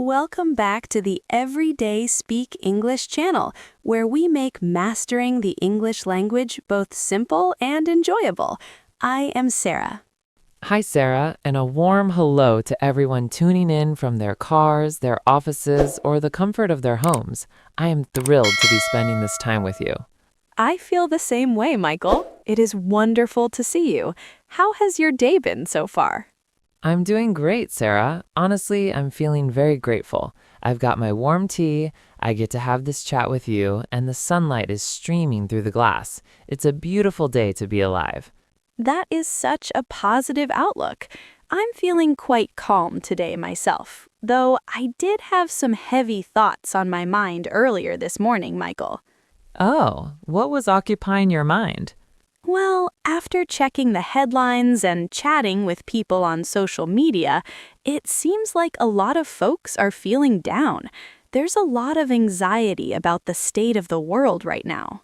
Welcome back to the Everyday Speak English channel, where we make mastering the English language both simple and enjoyable. I am Sarah. Hi, Sarah, and a warm hello to everyone tuning in from their cars, their offices, or the comfort of their homes. I am thrilled to be spending this time with you. I feel the same way, Michael. It is wonderful to see you. How has your day been so far? I'm doing great, Sarah. Honestly, I'm feeling very grateful. I've got my warm tea, I get to have this chat with you, and the sunlight is streaming through the glass. It's a beautiful day to be alive. That is such a positive outlook. I'm feeling quite calm today myself, though I did have some heavy thoughts on my mind earlier this morning, Michael. Oh, what was occupying your mind? Well, after checking the headlines and chatting with people on social media, it seems like a lot of folks are feeling down. There's a lot of anxiety about the state of the world right now.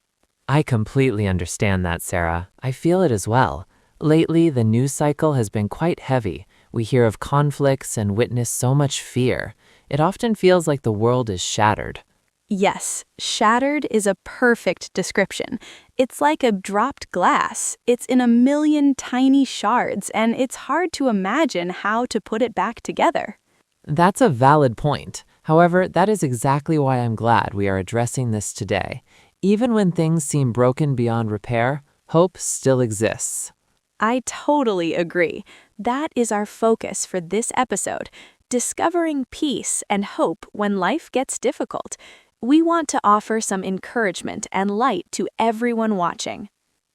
I completely understand that, Sarah. I feel it as well. Lately, the news cycle has been quite heavy. We hear of conflicts and witness so much fear. It often feels like the world is shattered. Yes, shattered is a perfect description. It's like a dropped glass. It's in a million tiny shards, and it's hard to imagine how to put it back together. That's a valid point. However, that is exactly why I'm glad we are addressing this today. Even when things seem broken beyond repair, hope still exists. I totally agree. That is our focus for this episode, discovering peace and hope when life gets difficult. We want to offer some encouragement and light to everyone watching.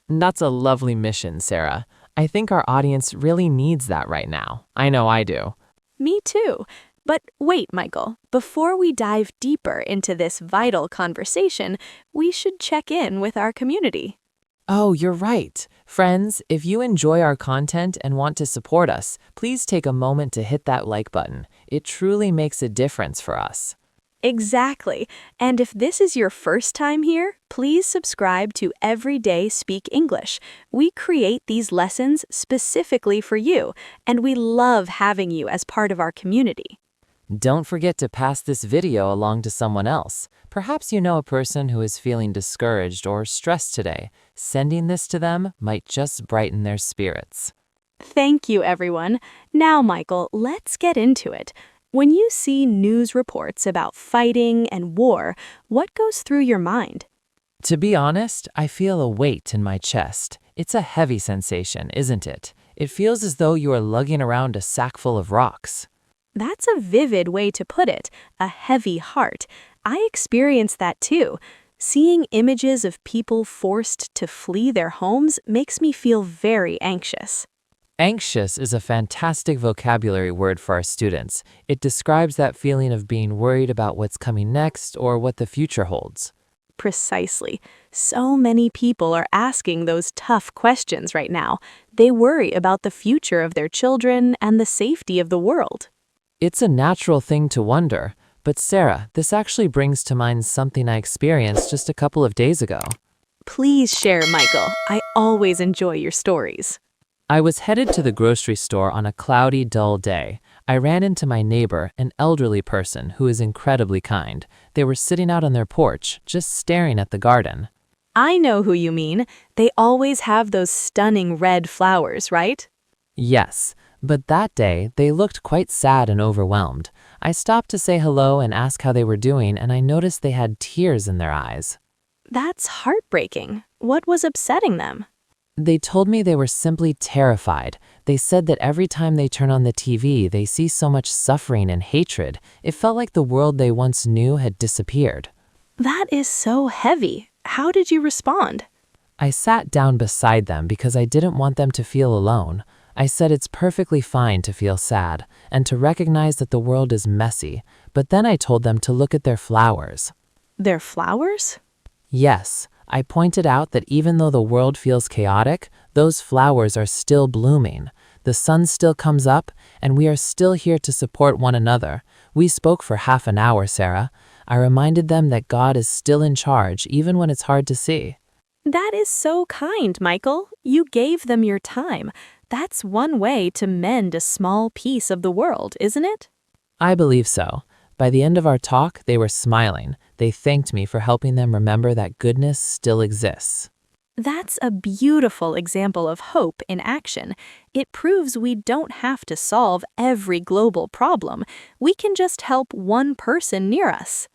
That's a lovely mission, Sarah. I think our audience really needs that right now. I know I do. Me too. But wait, Michael, before we dive deeper into this vital conversation, we should check in with our community. Oh, you're right. Friends, if you enjoy our content and want to support us, please take a moment to hit that like button. It truly makes a difference for us. Exactly. And if this is your first time here, please subscribe to Everyday Speak English. We create these lessons specifically for you, and we love having you as part of our community. Don't forget to pass this video along to someone else. Perhaps you know a person who is feeling discouraged or stressed today. Sending this to them might just brighten their spirits. Thank you, everyone. Now, Michael, let's get into it. When you see news reports about fighting and war, what goes through your mind? To be honest, I feel a weight in my chest. It's a heavy sensation, isn't it? It feels as though you are lugging around a sack full of rocks. That's a vivid way to put it, a heavy heart. I experience that too. Seeing images of people forced to flee their homes makes me feel very anxious. Anxious is a fantastic vocabulary word for our students. It describes that feeling of being worried about what's coming next or what the future holds. Precisely. So many people are asking those tough questions right now. They worry about the future of their children and the safety of the world. It's a natural thing to wonder, but Sarah, this actually brings to mind something I experienced just a couple of days ago. Please share, Michael. I always enjoy your stories. I was headed to the grocery store on a cloudy, dull day. I ran into my neighbor, an elderly person who is incredibly kind. They were sitting out on their porch, just staring at the garden. I know who you mean. They always have those stunning red flowers, right? Yes, but that day they looked quite sad and overwhelmed. I stopped to say hello and ask how they were doing, and I noticed they had tears in their eyes. That's heartbreaking. What was upsetting them? They told me they were simply terrified. They said that every time they turn on the TV, they see so much suffering and hatred. It felt like the world they once knew had disappeared. That is so heavy. How did you respond? I sat down beside them because I didn't want them to feel alone. I said it's perfectly fine to feel sad and to recognize that the world is messy, but then I told them to look at their flowers. Their flowers? Yes, I pointed out that even though the world feels chaotic, those flowers are still blooming. The sun still comes up, and we are still here to support one another. We spoke for half an hour, Sarah. I reminded them that God is still in charge, even when it's hard to see. That is so kind, Michael. You gave them your time. That's one way to mend a small piece of the world, isn't it? I believe so. By the end of our talk, they were smiling. They thanked me for helping them remember that goodness still exists. That's a beautiful example of hope in action. It proves we don't have to solve every global problem. We can just help one person near us.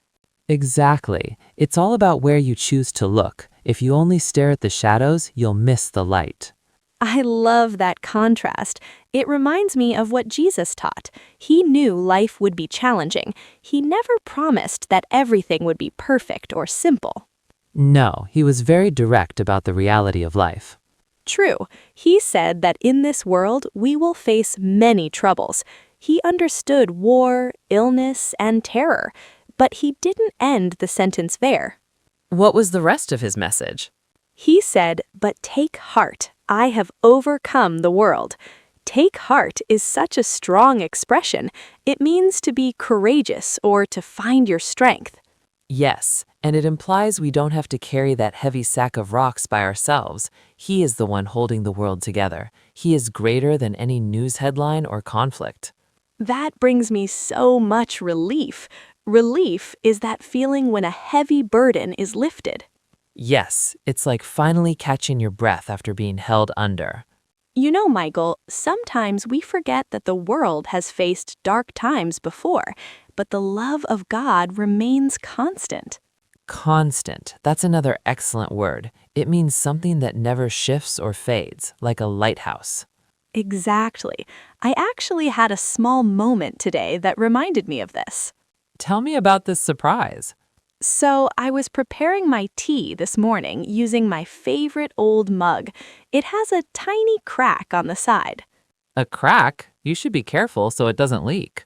Exactly. It's all about where you choose to look. If you only stare at the shadows, you'll miss the light. I love that contrast. It reminds me of what Jesus taught. He knew life would be challenging. He never promised that everything would be perfect or simple. No, he was very direct about the reality of life. True, he said that in this world we will face many troubles. He understood war, illness, and terror, but he didn't end the sentence there. What was the rest of his message? He said, "But take heart, I have overcome the world." Take heart is such a strong expression. It means to be courageous or to find your strength. Yes, and it implies we don't have to carry that heavy sack of rocks by ourselves. He is the one holding the world together. He is greater than any news headline or conflict. That brings me so much relief. Relief is that feeling when a heavy burden is lifted. Yes, it's like finally catching your breath after being held under. You know, Michael, sometimes we forget that the world has faced dark times before, but the love of God remains constant. Constant. That's another excellent word. It means something that never shifts or fades, like a lighthouse. Exactly. I actually had a small moment today that reminded me of this. Tell me about this surprise. So, I was preparing my tea this morning using my favorite old mug. It has a tiny crack on the side. A crack? You should be careful so it doesn't leak.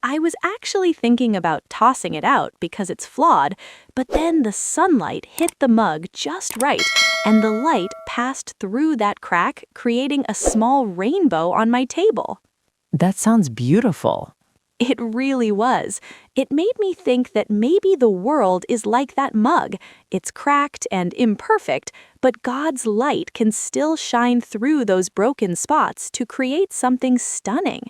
I was actually thinking about tossing it out because it's flawed, but then the sunlight hit the mug just right, and the light passed through that crack, creating a small rainbow on my table. That sounds beautiful. It really was. It made me think that maybe the world is like that mug. It's cracked and imperfect, but God's light can still shine through those broken spots to create something stunning.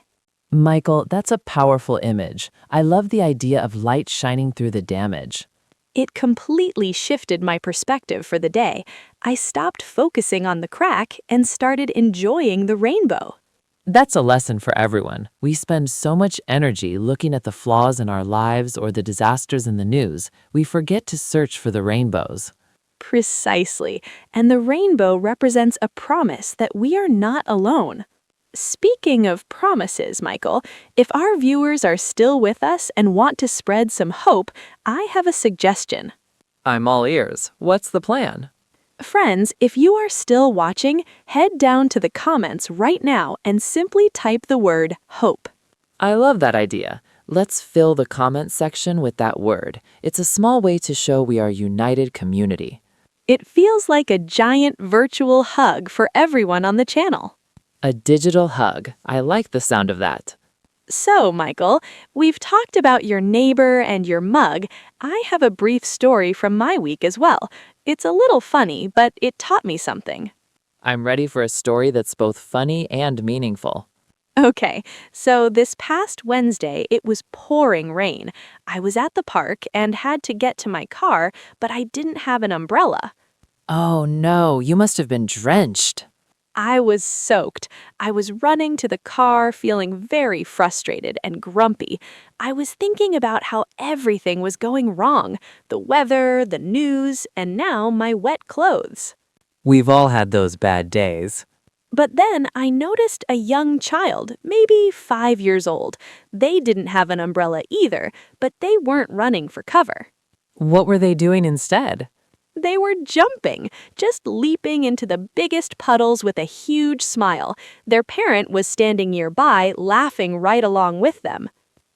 Michael, that's a powerful image. I love the idea of light shining through the damage. It completely shifted my perspective for the day. I stopped focusing on the crack and started enjoying the rainbow. That's a lesson for everyone. We spend so much energy looking at the flaws in our lives or the disasters in the news, we forget to search for the rainbows. Precisely. And the rainbow represents a promise that we are not alone. Speaking of promises, Michael, if our viewers are still with us and want to spread some hope, I have a suggestion. I'm all ears. What's the plan? Friends, if you are still watching, head down to the comments right now and simply type the word hope. I love that idea. Let's fill the comment section with that word. It's a small way to show we are a united community. It feels like a giant virtual hug for everyone on the channel. A digital hug. I like the sound of that. So, Michael, we've talked about your neighbor and your mug. I have a brief story from my week as well. It's a little funny, but it taught me something. I'm ready for a story that's both funny and meaningful. Okay, so this past Wednesday, it was pouring rain. I was at the park and had to get to my car, but I didn't have an umbrella. Oh no, you must have been drenched. I was soaked. I was running to the car, feeling very frustrated and grumpy. I was thinking about how everything was going wrong, the weather, the news, and now my wet clothes. We've all had those bad days. But then I noticed a young child, maybe 5 years old. They didn't have an umbrella either, but they weren't running for cover. What were they doing instead? They were jumping, just leaping into the biggest puddles with a huge smile. Their parent was standing nearby, laughing right along with them.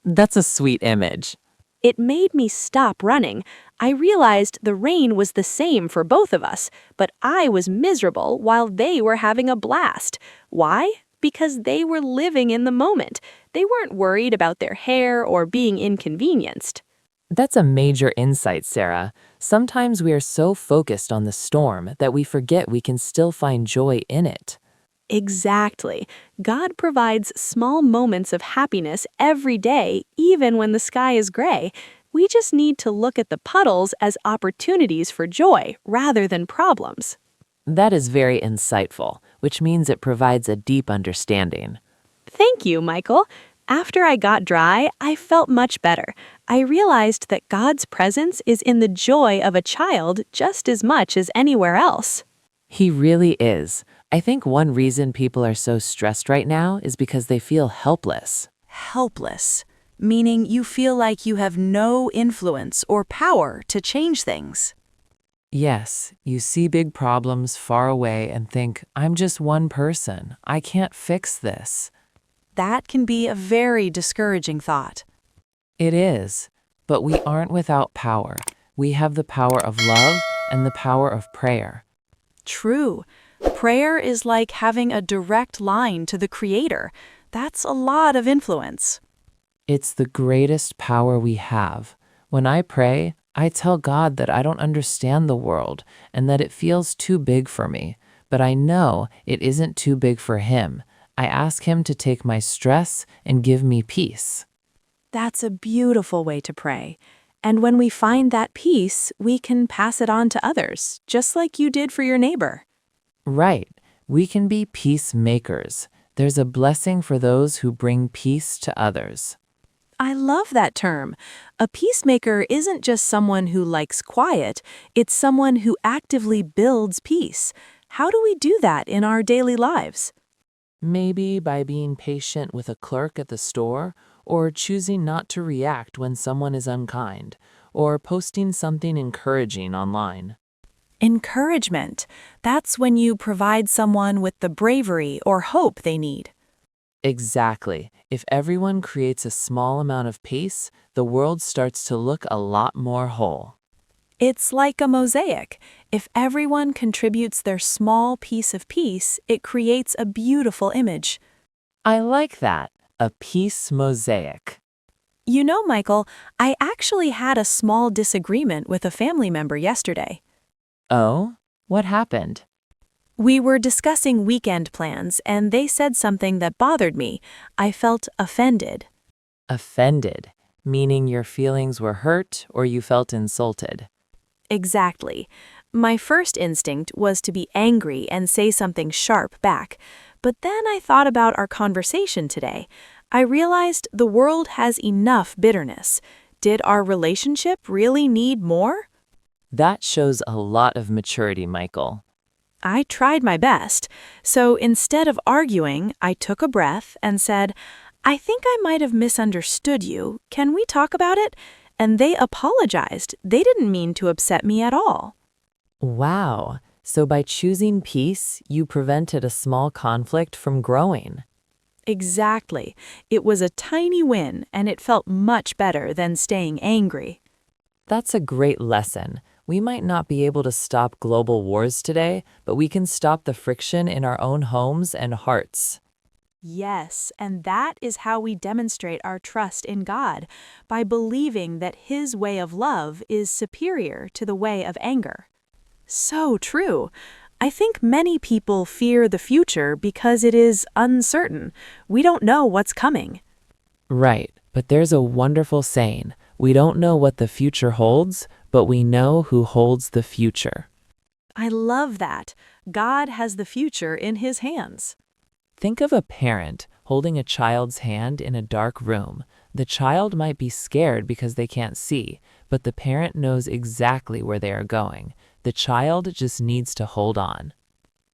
That's a sweet image. It made me stop running. I realized the rain was the same for both of us, but I was miserable while they were having a blast. Why? Because they were living in the moment. They weren't worried about their hair or being inconvenienced. That's a major insight, Sarah. Sometimes we are so focused on the storm that we forget we can still find joy in it. Exactly. God provides small moments of happiness every day, even when the sky is gray. We just need to look at the puddles as opportunities for joy rather than problems. That is very insightful, which means it provides a deep understanding. Thank you, Michael. After I got dry, I felt much better. I realized that God's presence is in the joy of a child just as much as anywhere else. He really is. I think one reason people are so stressed right now is because they feel helpless. Helpless, meaning you feel like you have no influence or power to change things. Yes, you see big problems far away and think, I'm just one person. I can't fix this. That can be a very discouraging thought. It is, but we aren't without power. We have the power of love and the power of prayer. True. Prayer is like having a direct line to the Creator. That's a lot of influence. It's the greatest power we have. When I pray, I tell God that I don't understand the world and that it feels too big for me, but I know it isn't too big for Him. I ask Him to take my stress and give me peace. That's a beautiful way to pray. And when we find that peace, we can pass it on to others, just like you did for your neighbor. Right, we can be peacemakers. There's a blessing for those who bring peace to others. I love that term. A peacemaker isn't just someone who likes quiet, it's someone who actively builds peace. How do we do that in our daily lives? Maybe by being patient with a clerk at the store, or choosing not to react when someone is unkind, or posting something encouraging online. Encouragement. That's when you provide someone with the bravery or hope they need. Exactly. If everyone creates a small amount of peace, the world starts to look a lot more whole. It's like a mosaic. If everyone contributes their small piece of peace, it creates a beautiful image. I like that. A peace mosaic. You know, Michael, I actually had a small disagreement with a family member yesterday. Oh? What happened? We were discussing weekend plans, and they said something that bothered me. I felt offended. Offended, meaning your feelings were hurt or you felt insulted. Exactly. My first instinct was to be angry and say something sharp back. But then I thought about our conversation today. I realized the world has enough bitterness. Did our relationship really need more? That shows a lot of maturity, Michael. I tried my best. So instead of arguing, I took a breath and said, I think I might have misunderstood you. Can we talk about it? And they apologized. They didn't mean to upset me at all. Wow. So by choosing peace, you prevented a small conflict from growing. Exactly. It was a tiny win, and it felt much better than staying angry. That's a great lesson. We might not be able to stop global wars today, but we can stop the friction in our own homes and hearts. Yes, and that is how we demonstrate our trust in God, by believing that His way of love is superior to the way of anger. So true. I think many people fear the future because it is uncertain. We don't know what's coming. Right, but there's a wonderful saying. We don't know what the future holds, but we know who holds the future. I love that. God has the future in His hands. Think of a parent holding a child's hand in a dark room. The child might be scared because they can't see, but the parent knows exactly where they are going. The child just needs to hold on.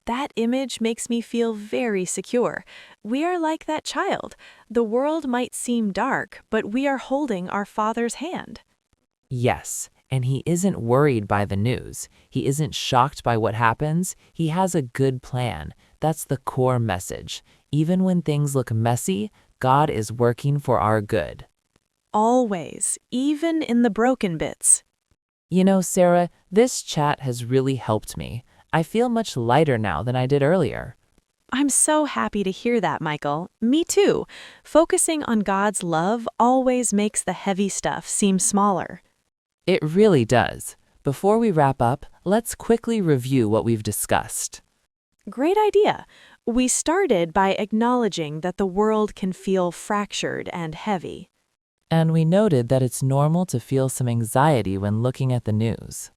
That image makes me feel very secure. We are like that child. The world might seem dark, but we are holding our Father's hand. Yes, and He isn't worried by the news. He isn't shocked by what happens. He has a good plan. That's the core message. Even when things look messy, God is working for our good. Always, even in the broken bits. You know, Sarah, this chat has really helped me. I feel much lighter now than I did earlier. I'm so happy to hear that, Michael. Me too. Focusing on God's love always makes the heavy stuff seem smaller. It really does. Before we wrap up, let's quickly review what we've discussed. Great idea. We started by acknowledging that the world can feel fractured and heavy. And we noted that it's normal to feel some anxiety when looking at the news.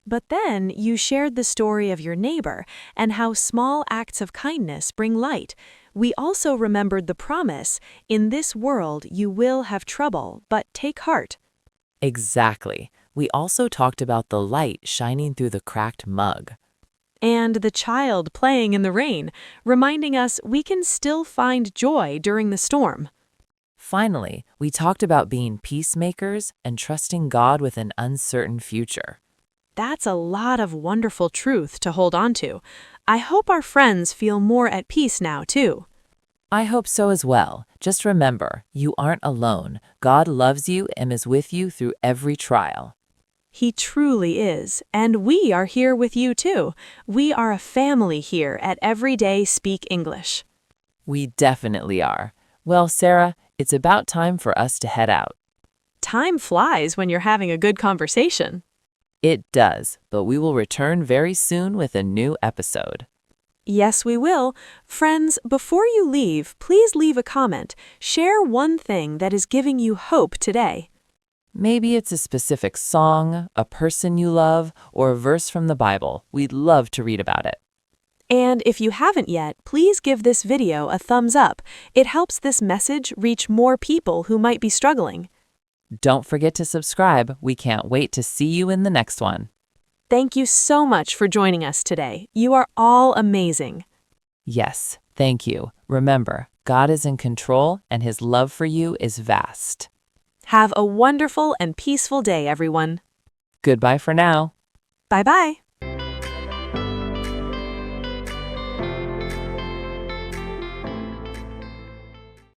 But then you shared the story of your neighbor and how small acts of kindness bring light. We also remembered the promise, in this world you will have trouble, but take heart. Exactly. We also talked about the light shining through the cracked mug. And the child playing in the rain, reminding us we can still find joy during the storm. Finally, we talked about being peacemakers and trusting God with an uncertain future. That's a lot of wonderful truth to hold on to. I hope our friends feel more at peace now, too. I hope so as well. Just remember, you aren't alone. God loves you and is with you through every trial. He truly is, and we are here with you, too. We are a family here at Everyday Speak English. We definitely are. Well, Sarah, it's about time for us to head out. Time flies when you're having a good conversation. It does, but we will return very soon with a new episode. Yes, we will. Friends, before you leave, please leave a comment. Share one thing that is giving you hope today. Maybe it's a specific song, a person you love, or a verse from the Bible. We'd love to read about it. And if you haven't yet, please give this video a thumbs up. It helps this message reach more people who might be struggling. Don't forget to subscribe. We can't wait to see you in the next one. Thank you so much for joining us today. You are all amazing. Yes, thank you. Remember, God is in control and His love for you is vast. Have a wonderful and peaceful day, everyone. Goodbye for now. Bye-bye.